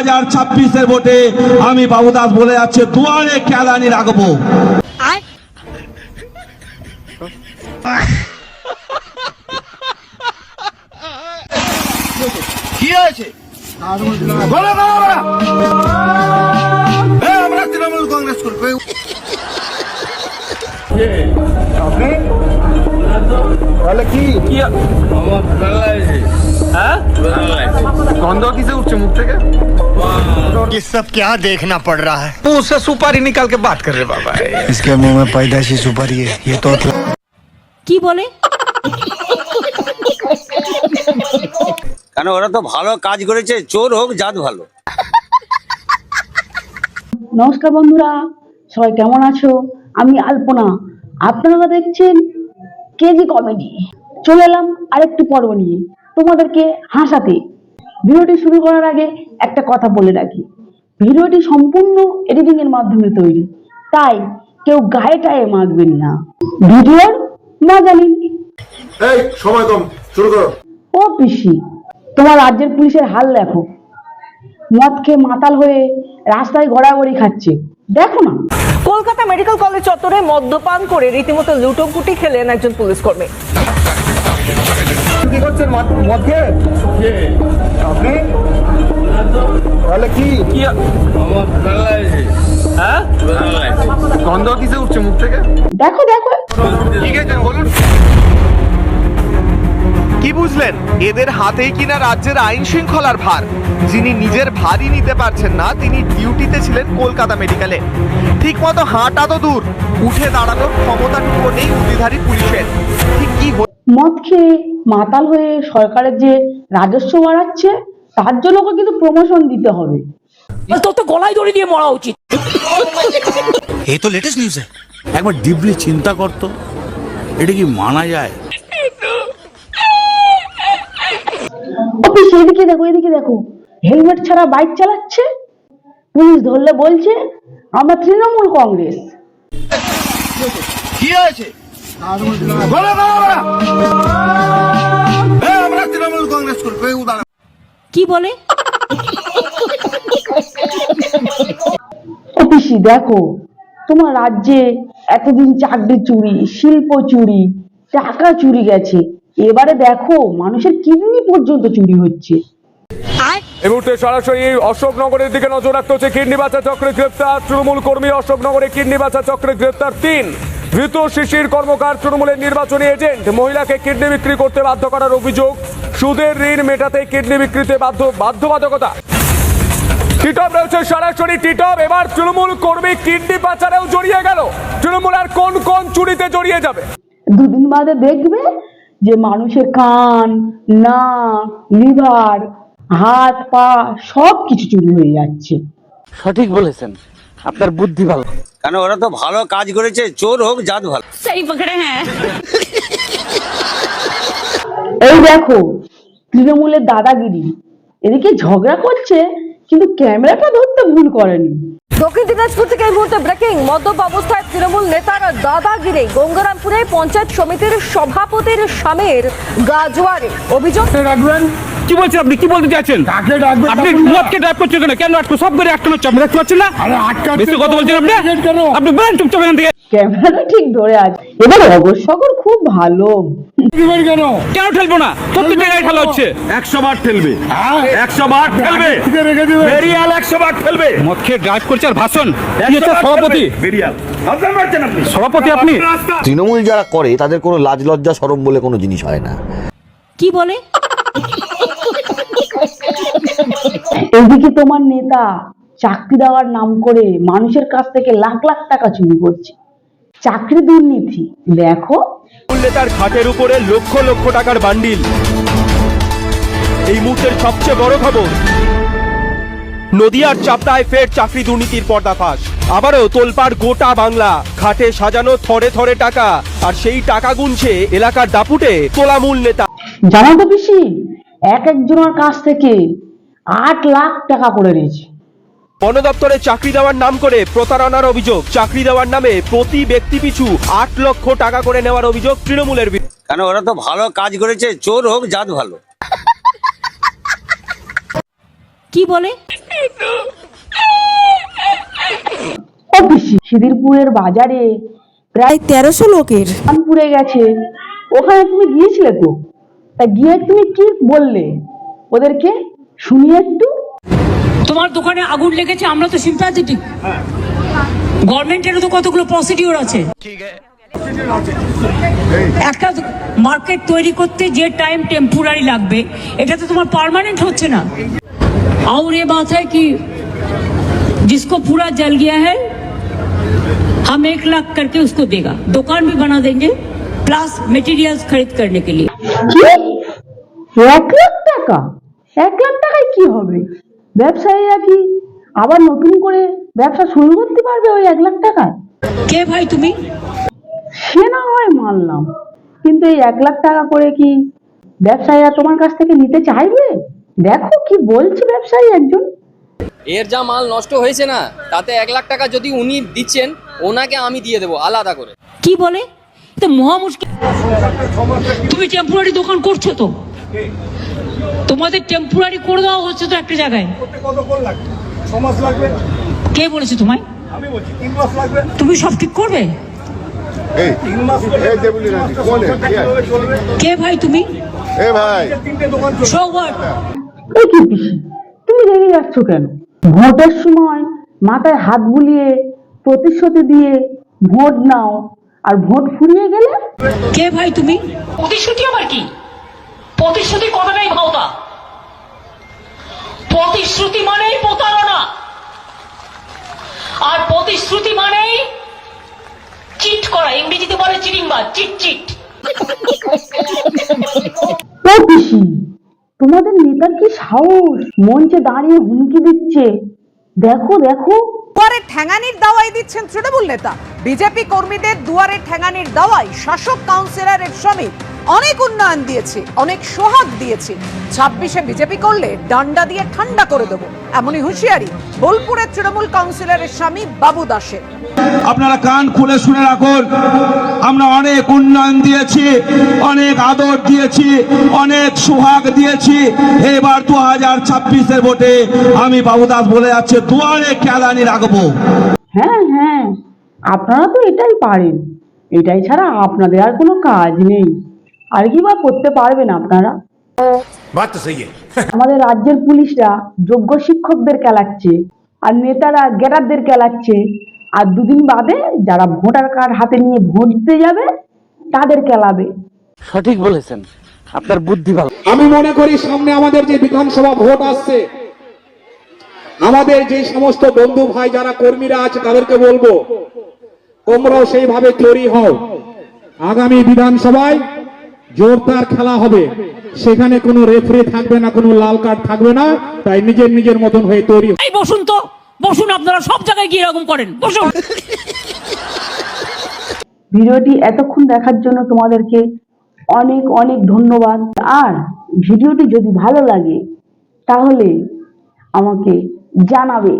2026-এর ভোটে আমি বাবু দাস বলে যাচ্ছে দুয়ারে কেলানি রাখবো। কি হয়েছে? আমরা তৃণমূল কংগ্রেস করবো। তাহলে কি গন্ধ किसे उठছে মুখ থেকে? ये सब क्या देखना पड़ रहा है? मुंह से सुपारी निकाल के बात कर रहे बाबा। इसके मुंह में पैदाशी सुपारी है। ये तो কি বলে? কেন ওরা তো ভালো কাজ করেছে, চোর হোক জাত ভালো। নমস্কার বন্ধুরা, সবাই কেমন আছো? আমি আলপনা, আপনারা দেখছেন কেজি কমেডি। চলে এলাম আরেকটি পর্ব নিয়ে তোমাদেরকে হাসাতে। ভিডিওটি শুরু করার আগে একটা কথা বলে রাখি, ভিডিওটি সম্পূর্ণ এডিটিং এর মাধ্যমে তৈরি, তাই কেউ গায়ে টায়ে মাখবেন না। ভিডিওর মজা নিন। এই সময় কম, শুরু করো। ও পিসি, তোমার রাজ্যের পুলিশের হাল দেখো, মদ খেয়ে মাতাল হয়ে রাস্তায় ঘোরাঘুরি খাচ্ছে, দেখো না। কলকাতা মেডিকেল কলেজ চত্বরে মদ্যপান করে রীতিমতো লুটোপুটি খেলেন একজন পুলিশ কর্মী। কি করছেন মধ্যে? আপনি তাহলে কি গন্ধ কিসে উঠছে মুখ থেকে? দেখো দেখো, ঠিক আছে বলুন। কি বুঝলেন? এদের হাতেই কিনা রাজ্যের আইন শৃঙ্খলার ভার। যিনি নিজের ভারই নিতে পারছেন না, তিনি ডিউটিতে ছিলেন কলকাতা মেডিকেলে। ঠিক মতো হাঁটা তো দূর, উঠে দাঁড়ানোর ক্ষমতাটুকু নেই উদ্ধারী পুলিশের। ঠিক কি মদ খেয়ে মাতাল হয়ে সরকারের যে রাজস্ব বাড়াচ্ছে, তার জন্য ওকে কিন্তু প্রমোশন দিতে হবে। তোর তো গলায় দড়ি দিয়ে মরা উচিত। ये तो लेटेस्ट न्यूज़ है। একবার ডিপলি চিন্তা করতো, এটা কি মানা যায়? অফিস এদিকে দেখো, এদিকে দেখো, হেলমেট ছাড়া বাইক চালাচ্ছে। পুলিশ ধরলে বলছে আমরা তৃণমূল কংগ্রেস। কি হয়েছে? আমরা তৃণমূল কংগ্রেস করবো। কি বলে? অফিসি দেখো, তোমার রাজ্যে এতদিন চাকরি চুরি, শিল্প চুরি, টাকা চুরি গেছে, এবারে দেখো মানুষের কিডনি পর্যন্ত চুরি হচ্ছে। এই মুহূর্তে সরাসরি অশোকনগরের দিকে নজর রাখতে হচ্ছে। কিডনি বাঁচা চক্রে গ্রেপ্তার তৃণমূল কর্মী। অশোকনগরে কিডনি বাঁচা চক্রে গ্রেপ্তার 3 ধৃত শিশির কর্মকার, তৃণমূলের নির্বাচনী এজেন্ট। মহিলাকে কিডনি বিক্রি করতে বাধ্য করার অভিযোগ। সুদের ঋণ মেটাতে কিডনি বিক্রিতে বাধ্যবাধকতা। টিটপ রয়েছে সরাসরি। টিটপ, এবার তৃণমূল কর্মী কিডনি পাচারেও জড়িয়ে গেল। তৃণমূল আর কোন কোন চুরিতে জড়িয়ে যাবে? দুদিন বাদে দেখবে যে মানুষের কান, নাক, লিভার, হাত পা সব কিছু চুরি হয়ে যাচ্ছে। সঠিক বলেছেন, আপনার বুদ্ধি ভালো। কেন ওরা তো ভালো কাজ করেছে, চোর হোক জাত ভালো। সেই পকড়ে হ্যাঁ। এই দেখো তৃণমূলের দাদাগিরি, এদিকে ঝগড়া করছে কিন্তু ক্যামেরাটা ধরতে ভুল করেনি। দক্ষিণ দিনাজপুর থেকে এই মুহূর্তে ব্রেকিং। মদ্যপ অবস্থায় তৃণমূল নেতার দাদাগিরি। গঙ্গারামপুরে পঞ্চায়েত সমিতির সভাপতির স্বামীর গাজোয়ারে অভিযোগ। কি বলছেন আপনি? কি বলতে চাচ্ছেন? আপনি মদকে ড্রাইভ করছেন কেন? কেন আটকো? সব করে আটকানো চাপ দেখতে পাচ্ছেন না? বেশি কথা বলছেন আপনি। আপনি বলেন চুপচাপ এখান থেকে। ক্যামেরাটা ঠিক ধরে আছে। এবার অবশ্যকর খুব ভালো। কেন ঠেলবো না? প্রত্যেক জায়গায় খেলা হচ্ছে। 100 বার ঠেলবে, 100 বার ঠেলবে, বেরিয়াল 100 বার ঠেলবে। মদ খেয়ে ড্রাইভ করছে আর ভাষণ। সভাপতি বেরিয়াল, ভাষণ মারছেন আপনি। সভাপতি আপনি। তৃণমূল যারা করে তাদের কোনো লাজ লজ্জা শরম বলে কোনো জিনিস হয় না। কি বলে? এদিকে তোমার নেতা চাকরি দেওয়ার নাম করে মানুষের কাছ থেকে লাখ লাখ টাকা চুরি করছে। চাকরি দুর্নীতি দেখো। নেতার খাটের উপরে লক্ষ লক্ষ টাকার বান্ডিল। এই মুহূর্তের সবচেয়ে বড় খবর, নদিয়ার চাপড়ায় ফের চাকরি দুর্নীতির পর্দাফাশ। আবারও তোলপাড় গোটা বাংলা। খাটে সাজানো থরে থরে টাকা, আর সেই টাকা গুনছে এলাকার দাপুটে তোলামূল নেতা। জানো তো পিসি, একজনের কাছ থেকে 8 লাখ টাকা করে নিয়েছে। বন দপ্তরে চাকরি দেওয়ার নাম করে প্রতারণার অভিযোগ। চাকরি দেওয়ার নামে প্রতি ব্যক্তি পিছু 8 লক্ষ টাকা করে নেওয়ার অভিযোগ তৃণমূলের। কেন ওরা তো ভালো কাজ করেছে, চোর হোক জাত ভালো। কি বলে? সিদিরপুরের বাজারে প্রায় 1300 লোকের কানপুরে গেছে, ওখানে তুমি গিয়েছিলে তো, তা গিয়ে তুমি কি বললে ওদেরকে শুনি একটু। তোমার দোকানে আগুন লেগেছে, আমরা তো সিম্প্যাথেটিক, গভর্নমেন্টেরও তো কতগুলো প্রসিডিওর আছে। একটা মার্কেট তৈরি করতে যে টাইম টেম্পোরারি লাগবে, এটা তো তোমার পার্মানেंट হচ্ছে না। और ये बात है कि जिसको पूरा जल गया है हम 1 लाख करके उसको देगा, दुकान भी बना देंगे प्लस मटेरियल्स खरीद करने के लिए। কি 1 লাখ টাকা? 1 লাখ টাকায় কি হবে? ব্যবসায়ীরা কি আবার নতুন করে ব্যবসা শুরু করতে পারবে ওই 1 লাখ টাকায়? কে ভাই তুমি? সে না হয় মানলাম, কিন্তু এই 1 লাখ টাকা করে কি ব্যবসায়ীরা তোমার কাছ থেকে নিতে চাইবে? দেখো কি বলছে ব্যবসায়ী একজন। এর যা মাল নষ্ট হয়েছে না, তাতে 1 লাখ টাকা যদি উনি দিচ্ছেন, ওনাকে আমি দিয়ে দেবো আলাদা করে। কি বলে? তো মহা মুশকিল। তুমি টেম্পোরারি দোকান করছো তো, তোমাদের টেম্পোরারি করে দেওয়া হচ্ছে তো একটা জায়গায়। কে বলেছে তোমায়? তুমি সব ঠিক করবে? কে ভাই তুমি? So what? এই কি পিসি, তুমি রেগে যাচ্ছ কেন? ভোটের সময় মাথায় হাত বুলিয়ে প্রতিশ্রুতি দিয়ে ভোট নাও, আর ভোট ফুরিয়ে গেলে কে ভাই তুমি? প্রতিশ্রুতি আবার কি? প্রতিশ্রুতি কথাটাই ভাওতা। প্রতিশ্রুতি মানেই প্রতারণা, আর প্রতিশ্রুতি মানেই চিট করা, ইংরেজিতে বলে চিটিংবাজ, চিট চিট। ও পিসি, তোমাদের নেতার কি সাহস, মঞ্চে দাঁড়িয়ে হুমকি দিচ্ছে, দেখো দেখো। দুয়ারে ঠ্যাঙানির দাওয়াই দিচ্ছেন তৃণমূল নেতা। বিজেপি কর্মীদের দুয়ারে ঠ্যাঙানির দাওয়াই শাসক কাউন্সিলরের স্বামী। অনেক উন্নয়ন দিয়েছি, অনেক সোহাগ দিয়েছি, 26-এ বিজেপি করলে ডান্ডা দিয়ে ঠান্ডা করে দেবো, এমনই হুঁশিয়ারি বোলপুরের তৃণমূল কাউন্সিলরের স্বামী বাবু দাসের। আপনারা কান খুলে শুনে রাখুন, আমরা অনেক উন্নয়ন দিয়েছি, অনেক আদর দিয়েছি, অনেক সোহাগ দিয়েছি। এবার 2026-এর ভোটে আমি বাবু দাস বলে যাচ্ছে, দুয়ারে কেলানি রাখবো। হ্যাঁ হ্যাঁ, আপনারা তো এটাই পারেন, এটাই ছাড়া আপনাদের আর কোনো কাজ নেই। আর কি বা করতে পারবেন আপনারা? আমাদের রাজ্যের পুলিশরা যোগ্য শিক্ষকদের কেলাচ্ছে, আর নেতারা গ্যাডারদের কেলাচ্ছে, আর দুদিন বাদে যারা ভোটার কার্ড হাতে নিয়ে ভোট দিতে যাবে তাদের কেলাবে। সঠিক বলেছেন, আপনার বুদ্ধি ভালো। আমি মনে করি সামনে আমাদের যে বিধানসভা ভোট আসছে, আমাদের যে সমস্ত বন্ধু ভাই যারা কর্মীরা আছে তাদেরকে বলবো, তোমরাও সেইভাবে তৈরি হও। আগামী বিধানসভায় জোরদার খেলা হবে, সেখানে কোনো রেফারি থাকবে না, কোনো লাল কার্ড থাকবে না, তাই নিজের নিজের মতন হয়ে তৈরি। এই বসুন তো, বসুন, আপনারা সব জায়গায় গিয়ে এরকম করেন, বসুন। ভিডিওটি এতক্ষণ দেখার জন্য তোমাদেরকে অনেক অনেক ধন্যবাদ। আর ভিডিওটি যদি ভালো লাগে তাহলে আমাকে জানাবে।